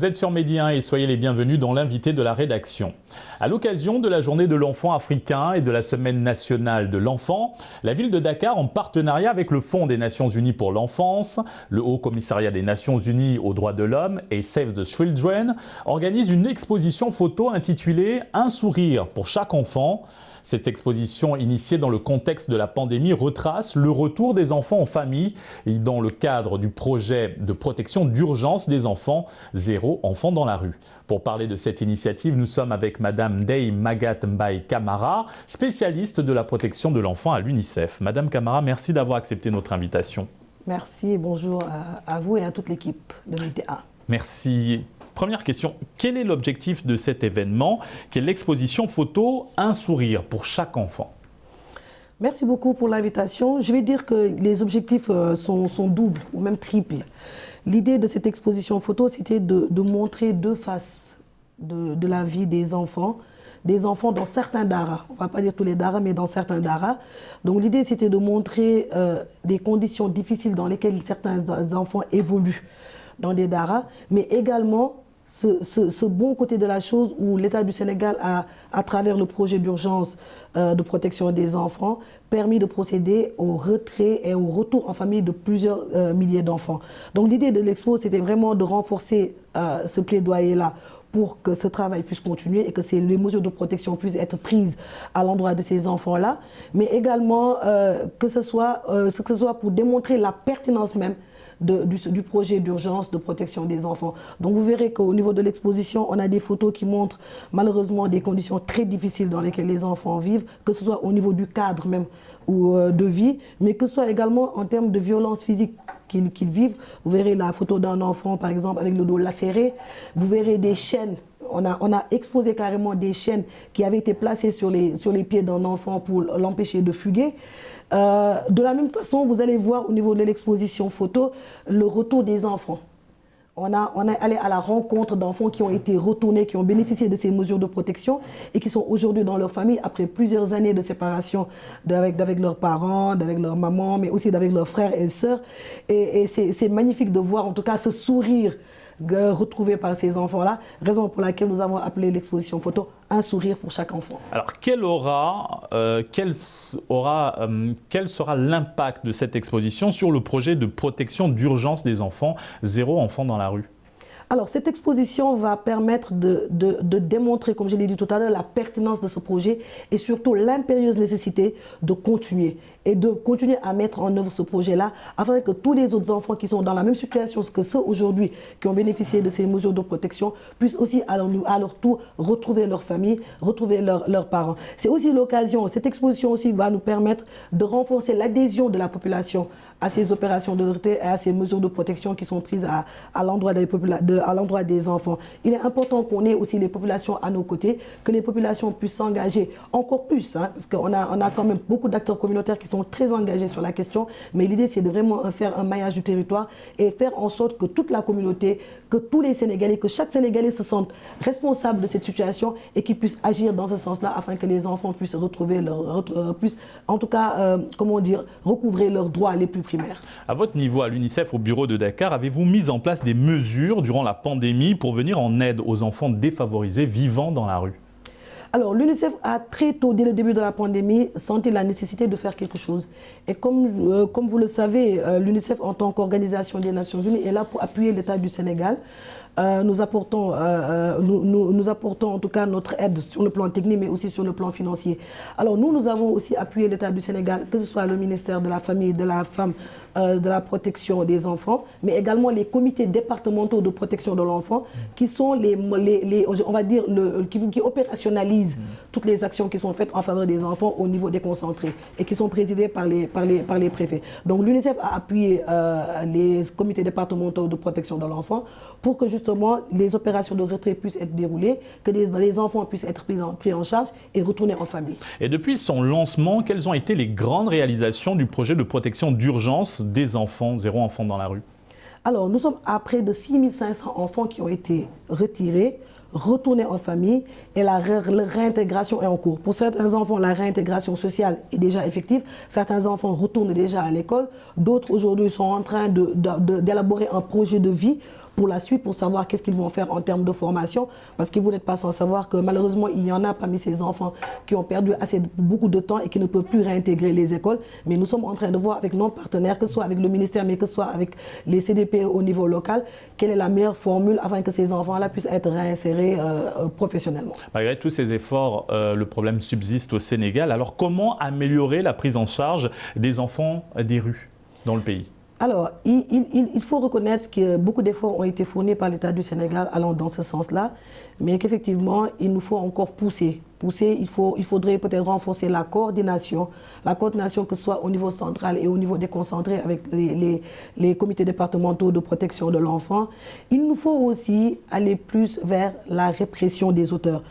Vous êtes sur Medi 1 et soyez les bienvenus dans l'invité de la rédaction. À l'occasion de la journée de l'enfant africain et de la semaine nationale de l'enfant, la ville de Dakar, en partenariat avec le Fonds des Nations Unies pour l'enfance, le Haut Commissariat des Nations Unies aux droits de l'homme et Save the Children, organise une exposition photo intitulée « Un sourire pour chaque enfant ». Cette exposition, initiée dans le contexte de la pandémie, retrace le retour des enfants en famille et dans le cadre du projet de protection d'urgence des enfants, Zéro enfant dans la rue. Pour parler de cette initiative, nous sommes avec Madame Dey Magat Mbaye Camara, spécialiste de la protection de l'enfant à l'UNICEF. Madame Camara, merci d'avoir accepté notre invitation. Merci et bonjour à vous et à toute l'équipe de Medi 1. Merci. Première question, quel est l'objectif de cet événement, qui est l'exposition photo « Un sourire pour chaque enfant ». Merci beaucoup pour l'invitation. Je vais dire que les objectifs sont doubles ou même triples. L'idée de cette exposition photo, c'était de montrer deux faces de la vie des enfants dans certains daras. On ne va pas dire tous les daras, mais dans certains daras. Donc l'idée, c'était de montrer des conditions difficiles dans lesquelles certains enfants évoluent dans des daras, mais également ce bon côté de la chose où l'État du Sénégal a, à travers le projet d'urgence de protection des enfants, permis de procéder au retrait et au retour en famille de plusieurs milliers d'enfants. Donc l'idée de l'expo, c'était vraiment de renforcer ce plaidoyer-là pour que ce travail puisse continuer et que les mesures de protection puissent être prises à l'endroit de ces enfants-là, mais également que ce soit pour démontrer la pertinence même du projet d'urgence de protection des enfants. Donc vous verrez qu'au niveau de l'exposition, on a des photos qui montrent malheureusement des conditions très difficiles dans lesquelles les enfants vivent, que ce soit au niveau du cadre même ou de vie, mais que ce soit également en termes de violence physique qu'ils vivent. Vous verrez la photo d'un enfant par exemple avec le dos lacéré, vous verrez des chaînes. On a exposé carrément des chaînes qui avaient été placées sur les pieds d'un enfant pour l'empêcher de fuguer. De la même façon, vous allez voir au niveau de l'exposition photo le retour des enfants. On est allé à la rencontre d'enfants qui ont été retournés, qui ont bénéficié de ces mesures de protection et qui sont aujourd'hui dans leur famille après plusieurs années de séparation avec leurs parents, avec leur maman, mais aussi avec leurs frères et sœurs. Et c'est magnifique de voir en tout cas ce sourire retrouvé par ces enfants-là, raison pour laquelle nous avons appelé l'exposition photo « Un sourire pour chaque enfant ». Alors, quel sera l'impact de cette exposition sur le projet de protection d'urgence des enfants, Zéro enfant dans la rue ? Alors, cette exposition va permettre de démontrer, comme je l'ai dit tout à l'heure, la pertinence de ce projet et surtout l'impérieuse nécessité de continuer à mettre en œuvre ce projet-là afin que tous les autres enfants qui sont dans la même situation que ceux aujourd'hui qui ont bénéficié de ces mesures de protection puissent aussi à leur tour retrouver leur famille, retrouver leurs parents. C'est aussi l'occasion, cette exposition aussi va nous permettre de renforcer l'adhésion de la population à ces opérations de retrait et à ces mesures de protection qui sont prises à l'endroit des enfants. Il est important qu'on ait aussi les populations à nos côtés, que les populations puissent s'engager encore plus, parce qu'on a quand même beaucoup d'acteurs communautaires qui sont très engagés sur la question, mais l'idée c'est de vraiment faire un maillage du territoire et faire en sorte que toute la communauté, que tous les Sénégalais, que chaque Sénégalais se sente responsable de cette situation et qu'il puisse agir dans ce sens-là afin que les enfants puissent retrouver recouvrer leurs droits les plus primaires. À votre niveau, à l'UNICEF, au bureau de Dakar, avez-vous mis en place des mesures durant la pandémie pour venir en aide aux enfants défavorisés vivant dans la rue ? Alors, l'UNICEF a très tôt, dès le début de la pandémie, senti la nécessité de faire quelque chose. Et comme vous le savez, l'UNICEF, en tant qu'organisation des Nations Unies, est là pour appuyer l'État du Sénégal. Nous apportons en tout cas notre aide sur le plan technique, mais aussi sur le plan financier. Alors nous avons aussi appuyé l'État du Sénégal, que ce soit le ministère de la Famille, de la Femme, de la protection des enfants, mais également les comités départementaux de protection de l'enfant, qui sont qui opérationnalisent toutes les actions qui sont faites en faveur des enfants au niveau déconcentré et qui sont présidées par les préfets. Donc l'UNICEF a appuyé les comités départementaux de protection de l'enfant pour que justement les opérations de retrait puissent être déroulées, que les enfants puissent être pris en charge et retourner en famille. Et depuis son lancement, quelles ont été les grandes réalisations du projet de protection d'urgence des enfants, Zéro enfant dans la rue ? Alors, nous sommes à près de 6500 enfants qui ont été retirés, retournés en famille et la réintégration est en cours. Pour certains enfants, la réintégration sociale est déjà effective. Certains enfants retournent déjà à l'école. D'autres aujourd'hui sont en train d'élaborer un projet de vie pour la suite, pour savoir qu'est-ce qu'ils vont faire en termes de formation, parce que vous n'êtes pas sans savoir que malheureusement, il y en a parmi ces enfants qui ont perdu beaucoup de temps et qui ne peuvent plus réintégrer les écoles. Mais nous sommes en train de voir avec nos partenaires, que ce soit avec le ministère, mais que ce soit avec les CDP au niveau local, quelle est la meilleure formule afin que ces enfants-là puissent être réinsérés professionnellement. Malgré tous ces efforts, le problème subsiste au Sénégal. Alors comment améliorer la prise en charge des enfants des rues dans le pays ? Alors, il faut reconnaître que beaucoup d'efforts ont été fournis par l'État du Sénégal allant dans ce sens-là, mais qu'effectivement, il nous faut encore pousser. Il faudrait peut-être renforcer la coordination que ce soit au niveau central et au niveau déconcentré avec les comités départementaux de protection de l'enfant. Il nous faut aussi aller plus vers la répression des auteurs.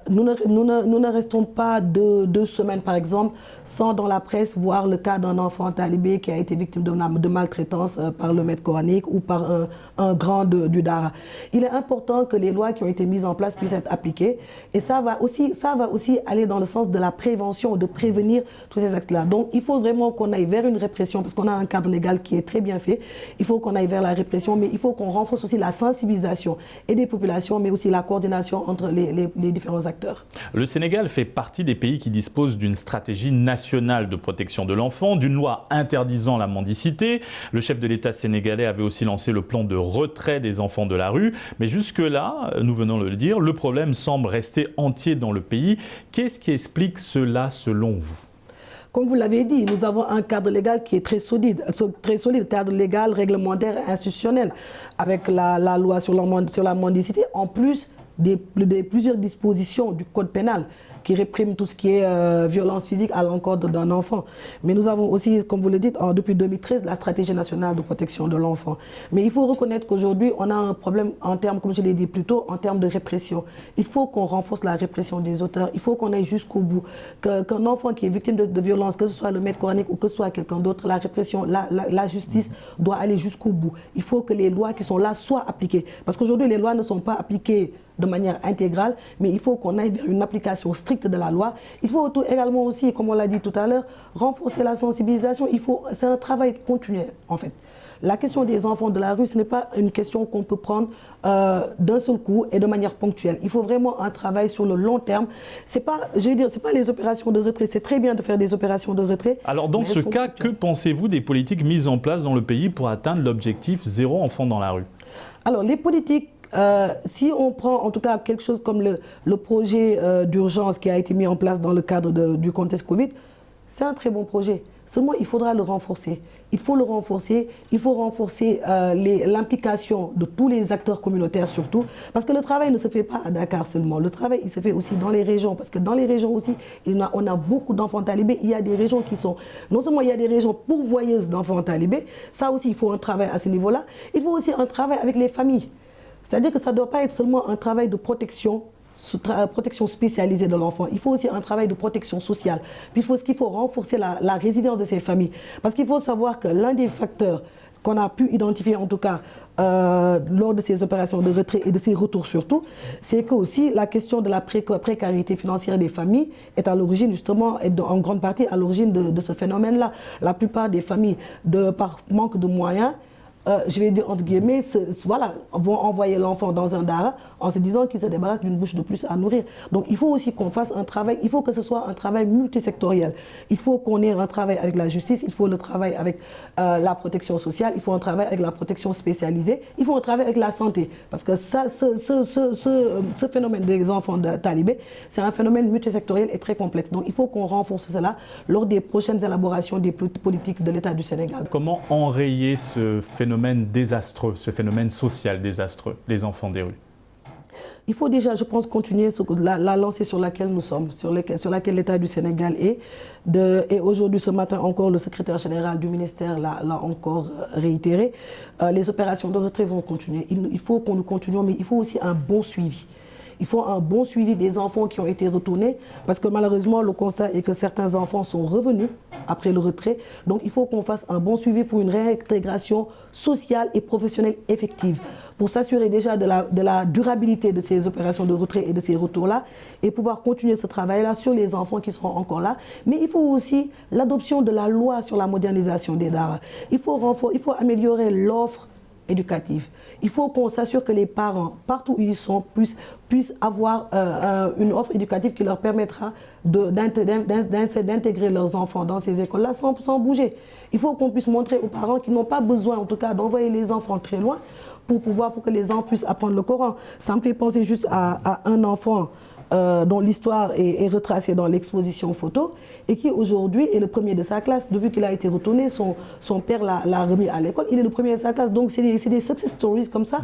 Nous ne restons pas deux semaines, par exemple, sans dans la presse voir le cas d'un enfant talibé qui a été victime de maltraitance par le maître coranique ou par un grand du Dara. Il est important que les lois qui ont été mises en place puissent être appliquées et ça va aussi aller dans le sens de la prévention, de prévenir tous ces actes-là. Donc il faut vraiment qu'on aille vers une répression parce qu'on a un cadre légal qui est très bien fait. Il faut qu'on aille vers la répression, mais il faut qu'on renforce aussi la sensibilisation et des populations, mais aussi la coordination entre les différents acteurs. Le Sénégal fait partie des pays qui disposent d'une stratégie nationale de protection de l'enfant, d'une loi interdisant la mendicité. Le chef de l'État sénégalais avait aussi lancé le plan de retrait des enfants de la rue. Mais jusque-là, nous venons de le dire, le problème semble rester entier dans le pays. Qu'est-ce qui explique cela selon vous ? Comme vous l'avez dit, nous avons un cadre légal qui est très solide, cadre légal, réglementaire et institutionnel, avec la loi sur la mendicité, en plus plusieurs dispositions du code pénal qui répriment tout ce qui est violence physique à l'encontre d'un enfant. Mais nous avons aussi, comme vous le dites, depuis 2013, la stratégie nationale de protection de l'enfant. Mais il faut reconnaître qu'aujourd'hui, on a un problème en termes, comme je l'ai dit plus tôt, en termes de répression. Il faut qu'on renforce la répression des auteurs, il faut qu'on aille jusqu'au bout. Qu'un enfant qui est victime de violence, que ce soit le maître coranique ou que ce soit quelqu'un d'autre, la répression, la justice doit aller jusqu'au bout. Il faut que les lois qui sont là soient appliquées. Parce qu'aujourd'hui, les lois ne sont pas appliquées de manière intégrale, mais il faut qu'on aille vers une application stricte de la loi. Il faut également aussi, comme on l'a dit tout à l'heure, renforcer la sensibilisation. C'est un travail continuel, en fait. La question des enfants de la rue, ce n'est pas une question qu'on peut prendre d'un seul coup et de manière ponctuelle. Il faut vraiment un travail sur le long terme. C'est pas les opérations de retrait. C'est très bien de faire des opérations de retrait. Alors dans ce cas, que pensez-vous des politiques mises en place dans le pays pour atteindre l'objectif 0 enfant dans la rue ? Alors les politiques, si on prend en tout cas quelque chose comme le projet d'urgence qui a été mis en place dans le cadre du contexte Covid, c'est un très bon projet. Seulement, il faudra le renforcer. Il faut le renforcer. Il faut renforcer l'implication de tous les acteurs communautaires surtout. Parce que le travail ne se fait pas à Dakar seulement. Le travail, il se fait aussi dans les régions. Parce que dans les régions aussi, on a beaucoup d'enfants talibés. Il y a des régions qui sont... Non seulement il y a des régions pourvoyeuses d'enfants talibés. Ça aussi, il faut un travail à ce niveau-là. Il faut aussi un travail avec les familles. C'est-à-dire que ça ne doit pas être seulement un travail de protection spécialisée de l'enfant. Il faut aussi un travail de protection sociale. Puis il faut renforcer la résilience de ces familles. Parce qu'il faut savoir que l'un des facteurs qu'on a pu identifier en tout cas lors de ces opérations de retrait et de ces retours surtout, c'est que aussi la question de la précarité financière des familles est à l'origine justement, et en grande partie à l'origine de ce phénomène-là. La plupart des familles, par manque de moyens, je vais dire entre guillemets, vont envoyer l'enfant dans un dara en se disant qu'il se débarrasse d'une bouche de plus à nourrir. Donc il faut aussi qu'on fasse un travail, il faut que ce soit un travail multisectoriel. Il faut qu'on ait un travail avec la justice, il faut le travail avec la protection sociale, il faut un travail avec la protection spécialisée, il faut un travail avec la santé. Parce que ce phénomène des enfants talibés, c'est un phénomène multisectoriel et très complexe. Donc il faut qu'on renforce cela lors des prochaines élaborations des politiques de l'État du Sénégal. Comment enrayer ce phénomène désastreux, ce phénomène social désastreux, les enfants des rues? Il faut déjà, je pense, continuer la lancée sur laquelle nous sommes, sur laquelle l'État du Sénégal est. Et aujourd'hui, ce matin encore, le secrétaire général du ministère l'a encore réitéré. Les opérations de retrait vont continuer. Il faut qu'on nous continuions, mais il faut aussi un bon suivi. Il faut un bon suivi des enfants qui ont été retournés parce que malheureusement, le constat est que certains enfants sont revenus après le retrait. Donc, il faut qu'on fasse un bon suivi pour une réintégration sociale et professionnelle effective pour s'assurer déjà de la durabilité de ces opérations de retrait et de ces retours-là et pouvoir continuer ce travail-là sur les enfants qui seront encore là. Mais il faut aussi l'adoption de la loi sur la modernisation des daras. Il faut améliorer l'offre éducative. Il faut qu'on s'assure que les parents, partout où ils sont, puissent avoir une offre éducative qui leur permettra d'intégrer leurs enfants dans ces écoles-là sans bouger. Il faut qu'on puisse montrer aux parents qu'ils n'ont pas besoin, en tout cas, d'envoyer les enfants très loin pour que les enfants puissent apprendre le Coran. Ça me fait penser juste à un enfant dont l'histoire est retracée dans l'exposition photo et qui aujourd'hui est le premier de sa classe. Depuis qu'il a été retourné, son père l'a remis à l'école, il est le premier de sa classe. Donc c'est des success stories comme ça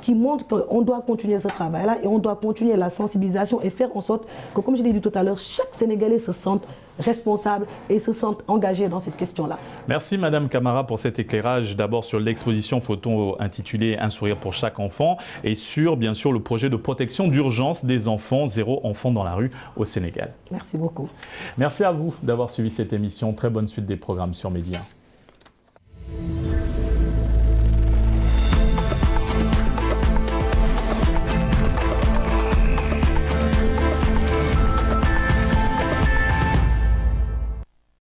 qui montrent qu'on doit continuer ce travail-là et on doit continuer la sensibilisation et faire en sorte que, comme je l'ai dit tout à l'heure, chaque Sénégalais se sente responsable et se sentent engagés dans cette question-là. Merci Madame Camara pour cet éclairage, d'abord sur l'exposition photo intitulée Un sourire pour chaque enfant et sur bien sûr le projet de protection d'urgence des enfants, 0 enfant dans la rue au Sénégal. Merci beaucoup. Merci à vous d'avoir suivi cette émission. Très bonne suite des programmes sur Média.